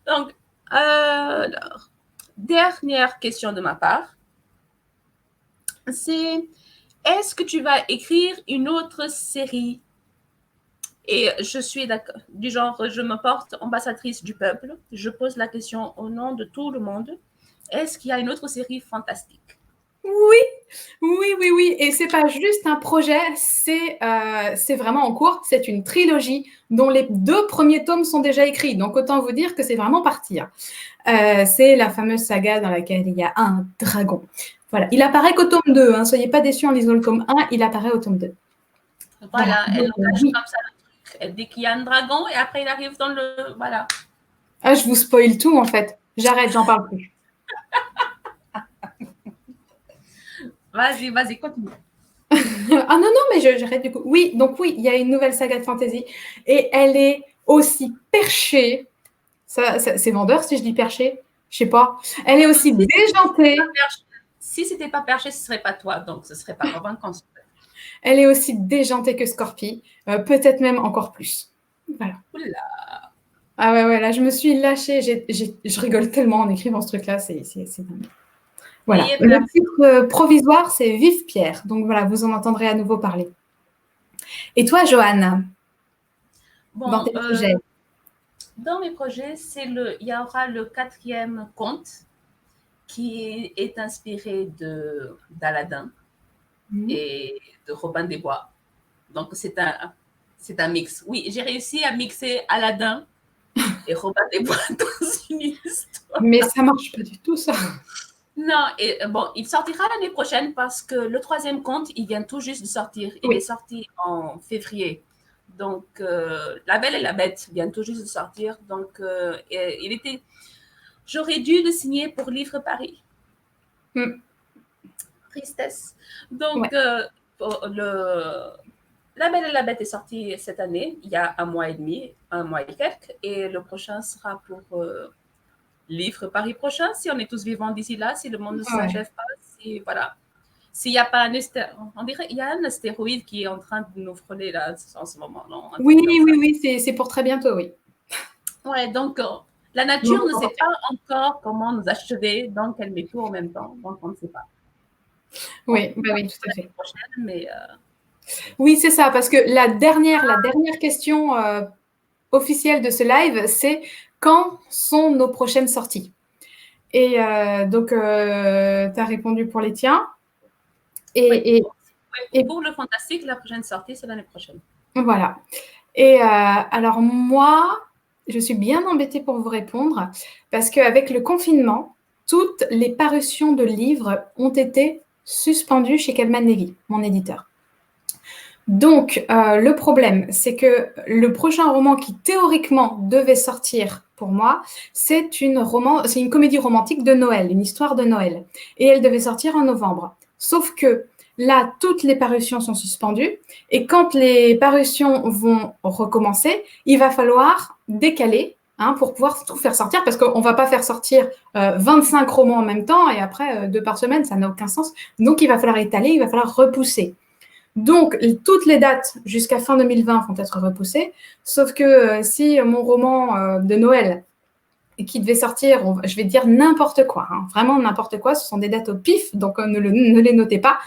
Donc, alors, dernière question de ma part, c'est est-ce que tu vas écrire une autre série? Et je suis d'accord, du genre, je me porte ambassadrice du peuple. Je pose la question au nom de tout le monde. Est-ce qu'il y a une autre série fantastique? Oui, oui, oui, oui. Et c'est pas juste un projet, c'est vraiment en cours. C'est une trilogie dont les 2 premiers tomes sont déjà écrits. Donc autant vous dire que c'est vraiment parti. C'est la fameuse saga dans laquelle il y a un dragon. Voilà. Il apparaît qu'au tome 2. Hein. Soyez pas déçus en lisant le tome 1, il apparaît au tome 2. Voilà. Voilà, elle Donc, engage oui. comme ça le truc. Elle dit qu'il y a un dragon et après il arrive dans le. Voilà. Ah, je vous spoil tout en fait. J'arrête, j'en parle plus. Vas-y, vas-y, continue. Ah non, non, mais j'arrête du coup. Oui, donc oui, il y a une nouvelle saga de fantasy et elle est aussi perchée. Ça, c'est vendeur si je dis perchée. Je sais pas. Elle est aussi déjantée. Si c'était pas perché, ce serait pas toi, donc ce serait pas convaincant. Elle est aussi déjantée que Scorpie. Peut-être même encore plus. Voilà. Oula. Ah ouais, ouais, là, je me suis lâchée. Je rigole tellement en écrivant ce truc-là. C'est dingue. Voilà. Ayez Le peur. titre provisoire, c'est Vive Pierre. Donc voilà, vous en entendrez à nouveau parler. Et toi, Johanne, dans Bon, tes projets? dans mes projets, il y aura le 4e conte qui est inspiré d'Aladin et de Robin des Bois. Donc c'est un mix. Oui, j'ai réussi à mixer Aladin et Robin des Bois dans une histoire. Mais ça marche pas du tout, ça. Non, et bon, il sortira l'année prochaine parce que le 3e conte, il vient tout juste de sortir. Il est Oui. sorti en février. Donc, La Belle et la Bête vient tout juste de sortir. Donc, j'aurais dû le signer pour Livre Paris. Mm. Tristesse. Ouais. Donc, La Belle et la Bête est sorti cette année, il y a un mois et demi, un mois et quelques. Et le prochain sera pour Livre Paris prochain, si on est tous vivants d'ici là, si le monde ne Ouais. s'achève pas, si, voilà. S'il n'y a pas on dirait il y a un astéroïde qui est en train de nous frôler là en ce moment, non? Un Oui, truc comme ça. oui, oui, c'est pour très bientôt, oui. Ouais, donc la Donc, nature ne sait pas encore comment nous achever, donc elle met tout en même temps, donc on ne sait pas. On oui, bah oui, tout à l'année fait. prochaine, mais Oui, c'est ça, parce que la dernière question officielle de ce live, c'est quand sont nos prochaines sorties? Et donc, tu as répondu pour les tiens. oui. Et, et, et Pour le fantastique, la prochaine sortie, c'est l'année prochaine. voilà. Et alors moi, je suis bien embêtée pour vous répondre parce qu'avec le confinement, toutes les parutions de livres ont été suspendues chez Calman Levy, mon éditeur. Donc, le problème, c'est que le prochain roman qui théoriquement devait sortir pour moi, c'est une comédie romantique de Noël, une histoire de Noël. Et elle devait sortir en novembre. Sauf que là, toutes les parutions sont suspendues. Et quand les parutions vont recommencer, il va falloir décaler pour pouvoir tout faire sortir, parce qu'on ne va pas faire sortir 25 romans en même temps, et après, 2 par semaine, ça n'a aucun sens. Donc, il va falloir étaler, il va falloir repousser. Donc, toutes les dates jusqu'à fin 2020 vont être repoussées, sauf que si mon roman de Noël, qui devait sortir, je vais dire n'importe quoi, vraiment n'importe quoi, ce sont des dates au pif, donc ne les notez pas.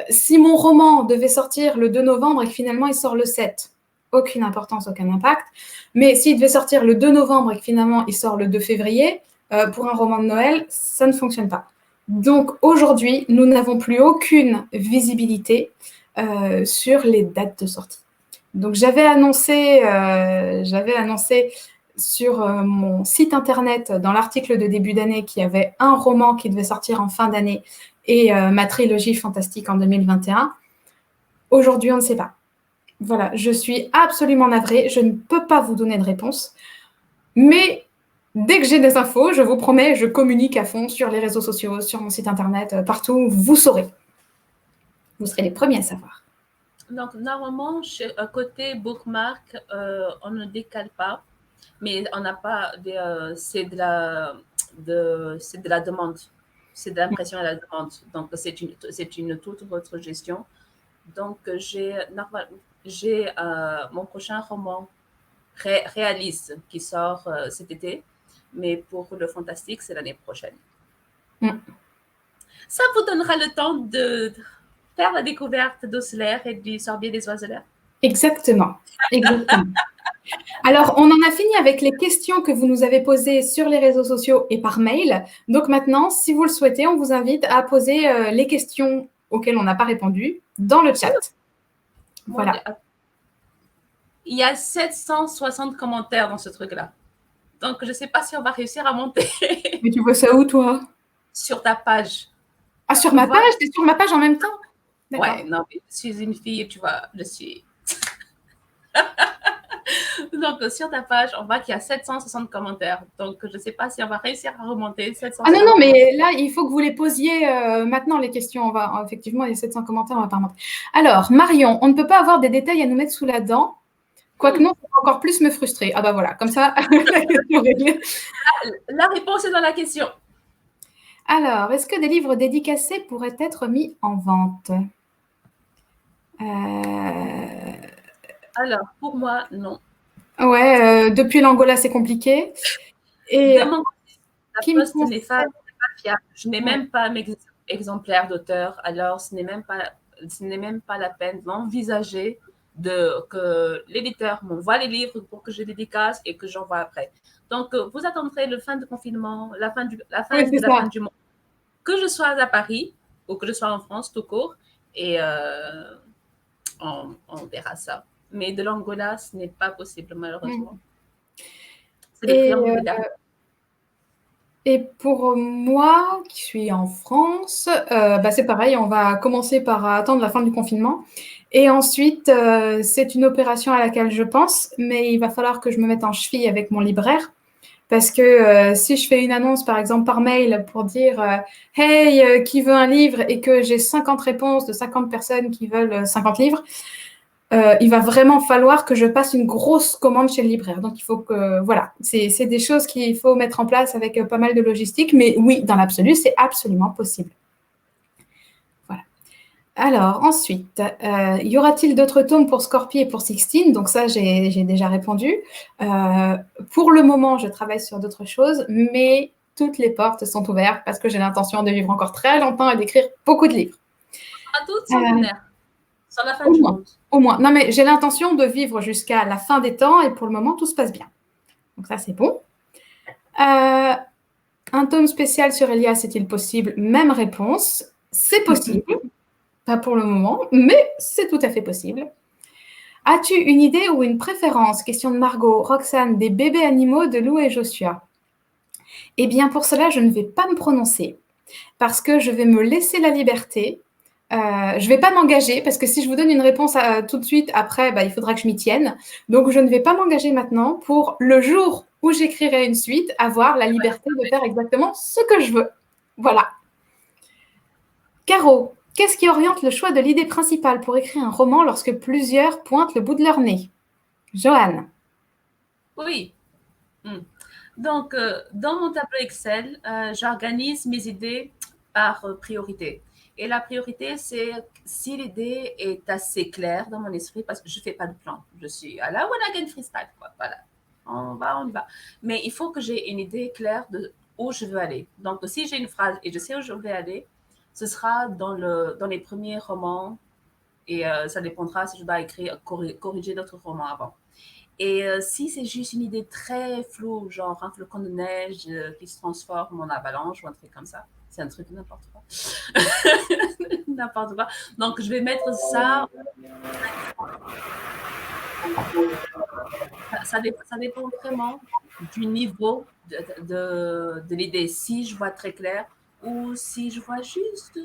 Si mon roman devait sortir le 2 novembre et que finalement il sort le 7, aucune importance, aucun impact. Mais s'il devait sortir le 2 novembre et que finalement il sort le 2 février, pour un roman de Noël, ça ne fonctionne pas. Donc aujourd'hui, nous n'avons plus aucune visibilité sur les dates de sortie. Donc j'avais annoncé sur mon site internet dans l'article de début d'année qu'il y avait un roman qui devait sortir en fin d'année et ma trilogie fantastique en 2021. Aujourd'hui, on ne sait pas. Voilà, je suis absolument navrée, je ne peux pas vous donner de réponse, mais dès que j'ai des infos, je vous promets, je communique à fond sur les réseaux sociaux, sur mon site internet, partout, vous saurez. Vous serez les premiers à savoir. Donc, normalement, côté bookmark, on ne décale pas, mais on n'a pas c'est c'est de la demande. C'est de l'impression à la demande. Donc, c'est une toute autre gestion. Donc, j'ai mon prochain roman réaliste qui sort cet été. Mais pour le fantastique, c'est l'année prochaine. Ça vous donnera le temps de faire la découverte d'Osler et du Sorbier des Oiseleurs. Exactement. Exactement. Alors, on en a fini avec les questions que vous nous avez posées sur les réseaux sociaux et par mail. Donc maintenant, si vous le souhaitez, on vous invite à poser les questions auxquelles on n'a pas répondu dans le chat. Voilà. Il y a 760 commentaires dans ce truc-là. Donc, je ne sais pas si on va réussir à monter. Mais tu vois ça où, toi? Sur ta page. Ah, sur ma page? T'es sur ma page en même temps? Ouais, non, mais je suis une fille, tu vois, je suis... Donc, sur ta page, on voit qu'il y a 760 commentaires. Donc, je ne sais pas si on va réussir à remonter 760. Ah non, mais là, il faut que vous les posiez maintenant, les questions. Effectivement, il y a 700 commentaires, on va pas remonter. Alors, Marion, on ne peut pas avoir des détails à nous mettre sous la dent. Quoique non, ça va encore plus me frustrer. Ah bah voilà, comme ça, la réponse est dans la question. Alors, est-ce que des livres dédicacés pourraient être mis en vente? Alors, pour moi, non. Ouais, depuis l'Angola, c'est compliqué. Et la poste n'est pas fiable. Je n'ai même pas mes exemplaires d'auteur, alors ce n'est même pas la peine d'envisager que l'éditeur m'envoie les livres pour que je dédicace et que j'envoie après. Donc, vous attendrez la fin du confinement, la fin du monde, que je sois à Paris ou que je sois en France tout court, et on verra ça. Mais de l'Angola, ce n'est pas possible, malheureusement. C'est le prix en Et pour moi, qui suis en France, c'est pareil, on va commencer par attendre la fin du confinement. Et ensuite, c'est une opération à laquelle je pense, mais il va falloir que je me mette en cheville avec mon libraire. Parce que si je fais une annonce, par exemple, par mail pour dire Hey, qui veut un livre et que j'ai 50 réponses de 50 personnes qui veulent 50 livres, il va vraiment falloir que je passe une grosse commande chez le libraire. Donc, il faut que, voilà, c'est des choses qu'il faut mettre en place avec pas mal de logistique. Mais oui, dans l'absolu, c'est absolument possible. Voilà. Alors, ensuite, y aura-t-il d'autres tomes pour Scorpie et pour Sixtine? Donc ça, j'ai déjà répondu. Pour le moment, je travaille sur d'autres choses, mais toutes les portes sont ouvertes parce que j'ai l'intention de vivre encore très longtemps et d'écrire beaucoup de livres. À toutes centenaires. Sur la fin du monde. Au moins. Non, mais j'ai l'intention de vivre jusqu'à la fin des temps et pour le moment, tout se passe bien. Donc ça, c'est bon. Un tome spécial sur Elias, est-il possible? Même réponse. C'est possible. Pas pour le moment, mais c'est tout à fait possible. As-tu une idée ou une préférence? Question de Margot. Roxane, des bébés animaux de Lou et Joshua. Eh bien, pour cela, je ne vais pas me prononcer parce que je vais me laisser la liberté. Je ne vais pas m'engager parce que si je vous donne une réponse tout de suite, après, il faudra que je m'y tienne. Donc, je ne vais pas m'engager maintenant pour le jour où j'écrirai une suite, avoir la liberté de faire exactement ce que je veux. Voilà. Caro, qu'est-ce qui oriente le choix de l'idée principale pour écrire un roman lorsque plusieurs pointent le bout de leur nez? Joanne. Oui. Donc, dans mon tableau Excel, j'organise mes idées par priorité. Et la priorité, c'est si l'idée est assez claire dans mon esprit, parce que je ne fais pas de plan. Je suis à la one again freestyle, quoi. Voilà. On y va. Mais il faut que j'ai une idée claire de où je veux aller. Donc, si j'ai une phrase et je sais où je vais aller, ce sera dans les premiers romans et ça dépendra si je dois corriger d'autres romans avant. Et si c'est juste une idée très floue, genre un flocon de neige qui se transforme en avalanche ou un truc comme ça, c'est un truc n'importe quoi. N'importe quoi. Donc, je vais mettre ça. Ça dépend vraiment du niveau de l'idée. Si je vois très clair ou si je vois juste,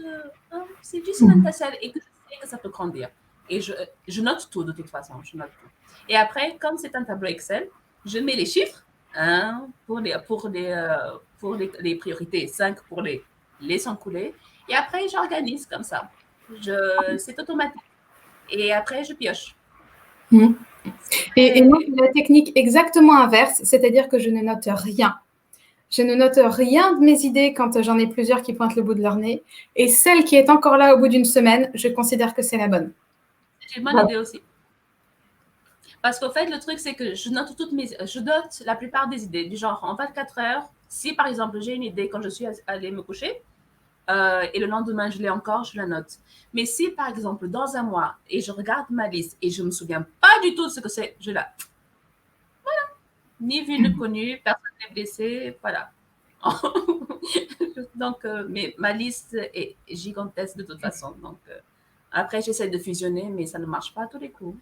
c'est juste une étincelle et que je sais que ça peut grandir. Et je note tout de toute façon. Je note tout. Et après, comme c'est un tableau Excel, je mets les chiffres pour les priorités, 5 pour les sans couler. Et après, j'organise comme ça. C'est automatique. Et après, je pioche. Et moi, j'ai la technique exactement inverse, c'est-à-dire que je ne note rien. Je ne note rien de mes idées quand j'en ai plusieurs qui pointent le bout de leur nez. Et celle qui est encore là au bout d'une semaine, je considère que c'est la bonne. C'est une bonne idée aussi. Parce qu'en fait, le truc, c'est que je note la plupart des idées, du genre en 24 heures. Si par exemple j'ai une idée quand je suis allée me coucher, et le lendemain je l'ai encore, je la note. Mais si par exemple dans un mois et je regarde ma liste et je me souviens pas du tout de ce que c'est, je la ni vu ni connu, personne n'est blessé, voilà. Donc, mais ma liste est gigantesque de toute façon. Donc, après, j'essaie de fusionner, mais ça ne marche pas à tous les coups.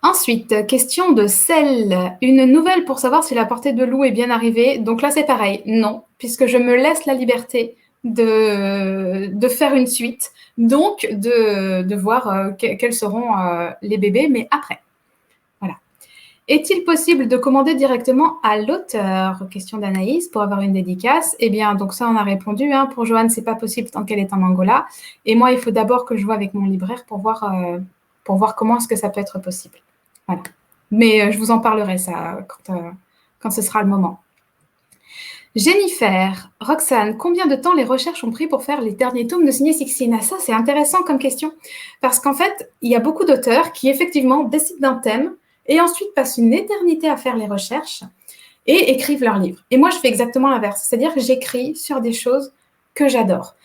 Ensuite, question de Celle. Une nouvelle pour savoir si la portée de loup est bien arrivée. Donc là, c'est pareil. Non, puisque je me laisse la liberté de faire une suite. Donc, de voir quels seront les bébés, mais après. Voilà. Est-il possible de commander directement à l'auteur? Question d'Anaïs pour avoir une dédicace. Eh bien, donc ça, on a répondu. Hein. Pour Joanne, c'est pas possible tant qu'elle est en Angola. Et moi, il faut d'abord que je vois avec mon libraire pour voir comment est-ce que ça peut être possible. Voilà. Mais je vous en parlerai ça quand ce sera le moment. Jennifer, Roxane, combien de temps les recherches ont pris pour faire les derniers tomes de Signé Sixtine? Ah, ça, c'est intéressant comme question. Parce qu'en fait, il y a beaucoup d'auteurs qui, effectivement, décident d'un thème et ensuite passent une éternité à faire les recherches et écrivent leurs livres. Et moi, je fais exactement l'inverse. C'est-à-dire que j'écris sur des choses que j'adore.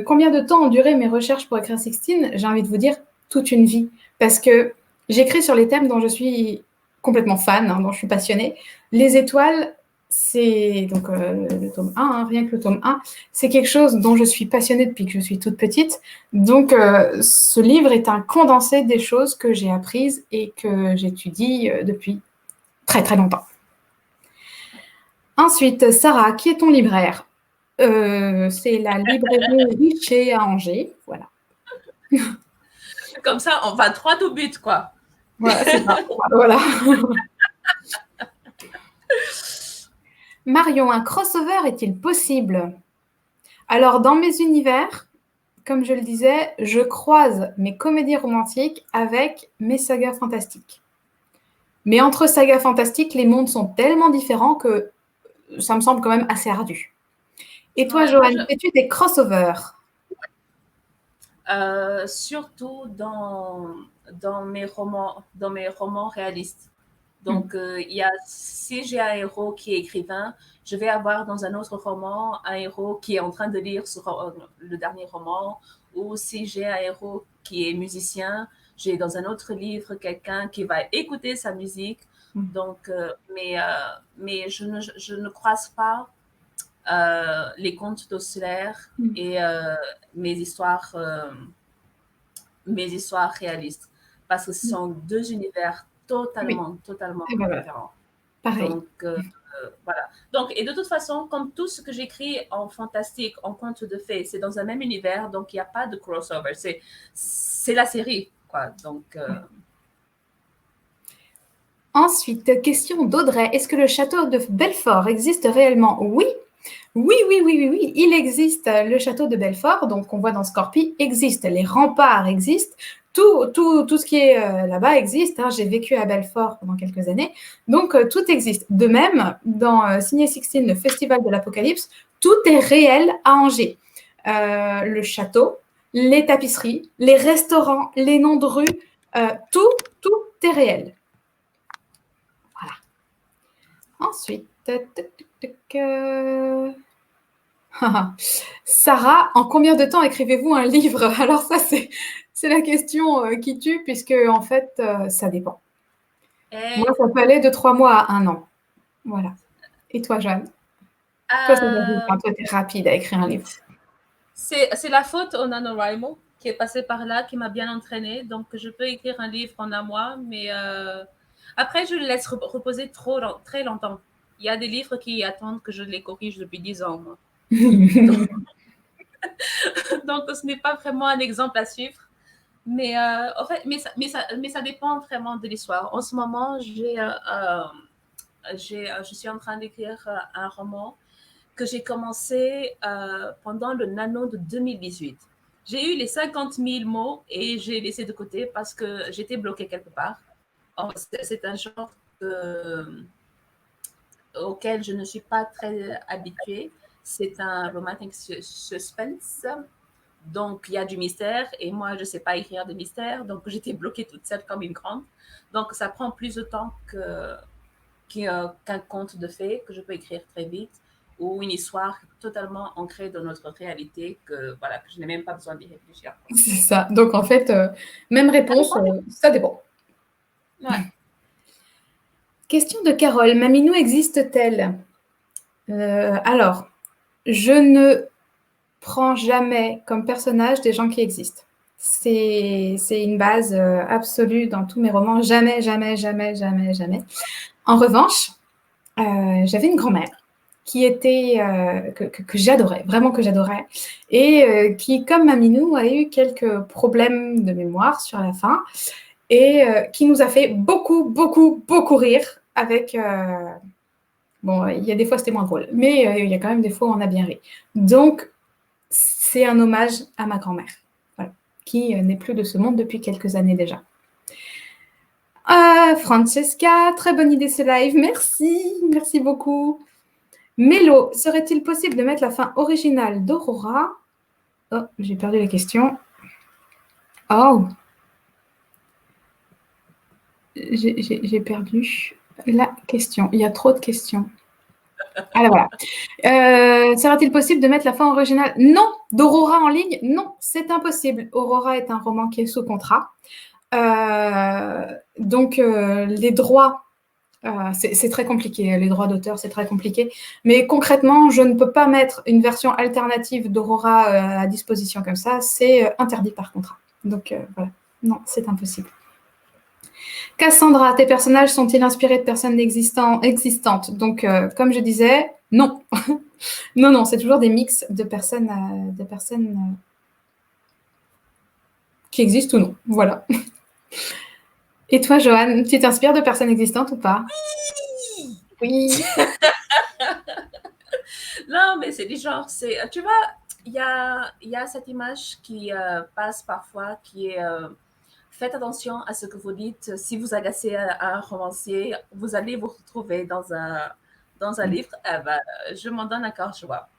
Combien de temps ont duré mes recherches pour écrire Sixtine? J'ai envie de vous dire toute une vie. Parce que j'écris sur les thèmes dont je suis complètement fan, hein, dont je suis passionnée. Les étoiles, c'est donc le tome 1, hein, rien que le tome 1, c'est quelque chose dont je suis passionnée depuis que je suis toute petite. Donc, ce livre est un condensé des choses que j'ai apprises et que j'étudie depuis très, très longtemps. Ensuite, Sarah, qui est ton libraire? C'est la librairie Richer à Angers, voilà. Comme ça, on va droit au but, quoi. Voilà, c'est ça. Voilà. Marion, un crossover est-il possible? Alors, dans mes univers, comme je le disais, je croise mes comédies romantiques avec mes sagas fantastiques. Mais entre sagas fantastiques, les mondes sont tellement différents que ça me semble quand même assez ardu. Et toi, Joanne, fais-tu des crossovers? Surtout dans mes romans réalistes. Donc, si j'ai un héros qui est écrivain, je vais avoir dans un autre roman un héros qui est en train de lire le dernier roman. Ou si j'ai un héros qui est musicien, j'ai dans un autre livre quelqu'un qui va écouter sa musique. Donc, mais je ne croise pas les contes d'Osler et mes histoires réalistes. Parce que ce sont deux univers totalement différents. Pareil. Donc, voilà. Donc, et de toute façon, comme tout ce que j'écris en fantastique, en conte de fées, c'est dans un même univers, donc il n'y a pas de crossover. C'est la série, quoi. Donc. Ensuite, question d'Audrey. Est-ce que le château de Belfort existe réellement? Oui. Oui, il existe. Le château de Belfort, donc qu'on voit dans Scorpie, existe. Les remparts existent. Tout ce qui est là-bas existe. Hein. J'ai vécu à Belfort pendant quelques années. Donc, tout existe. De même, dans Signé Sixtine, le Festival de l'Apocalypse, tout est réel à Angers. Le château, les tapisseries, les restaurants, les noms de rues, tout est réel. Voilà. Ensuite, Sarah, en combien de temps écrivez-vous un livre? Alors ça, c'est la question qui tue, puisque en fait, ça dépend. Moi, ça peut aller de 3 mois à 1 an. Voilà. Et toi, Jeanne? Toi, ça va vite, toi, t'es rapide à écrire un livre. C'est la faute au NaNoWriMo qui est passé par là, qui m'a bien entraînée. Donc, je peux écrire un livre en un mois, mais après, je le laisse reposer très longtemps. Il y a des livres qui attendent que je les corrige depuis 10 ans, moi. Donc, ce n'est pas vraiment un exemple à suivre. Mais, en fait, mais ça dépend vraiment de l'histoire. En ce moment, je suis en train d'écrire un roman que j'ai commencé pendant le Nano de 2018. J'ai eu les 50 000 mots et j'ai laissé de côté parce que j'étais bloquée quelque part. C'est un genre auquel je ne suis pas très habituée. C'est un romantic suspense. Donc, il y a du mystère et moi, je ne sais pas écrire de mystère. Donc, j'étais bloquée toute seule comme une grande. Donc, ça prend plus de temps qu'un conte de fées que je peux écrire très vite ou une histoire totalement ancrée dans notre réalité que, voilà, que je n'ai même pas besoin d'y réfléchir. C'est ça. Donc, en fait, même réponse, ça dépend. Ouais. Question de Carole. Maminou existe-t-elle? Alors, je ne prends jamais comme personnage des gens qui existent. C'est une base absolue dans tous mes romans. Jamais, jamais, jamais, jamais, jamais. En revanche, j'avais une grand-mère qui était que j'adorais, vraiment que j'adorais, et qui, comme Maminou, a eu quelques problèmes de mémoire sur la fin, et qui nous a fait beaucoup, beaucoup, beaucoup rire avec... bon, il y a des fois, c'était moins drôle, mais il y a quand même des fois où on a bien ri. Donc, c'est un hommage à ma grand-mère, voilà, qui n'est plus de ce monde depuis quelques années déjà. Francesca, très bonne idée ce live, merci beaucoup. Mélo, serait-il possible de mettre la fin originale d'Aurora? Oh, j'ai perdu la question. Oh, j'ai perdu la question. Il y a trop de questions. Alors voilà. Sera-t-il possible de mettre la fin originale? Non. D'Aurora en ligne? Non, c'est impossible. Aurora est un roman qui est sous contrat. Donc, les droits, c'est très compliqué. Les droits d'auteur, c'est très compliqué. Mais concrètement, je ne peux pas mettre une version alternative d'Aurora à disposition comme ça. C'est interdit par contrat. Donc, voilà. Non, c'est impossible. Cassandra, tes personnages sont-ils inspirés de personnes existantes? Donc, comme je disais, non. non, c'est toujours des mix de personnes qui existent ou non. Voilà. Et toi, Joanne, tu t'inspires de personnes existantes ou pas? Oui. Non, mais c'est du genre, tu vois, il y a cette image qui passe parfois, qui est faites attention à ce que vous dites. Si vous agacez un romancier, vous allez vous retrouver dans un livre. Je m'en donne encore joie.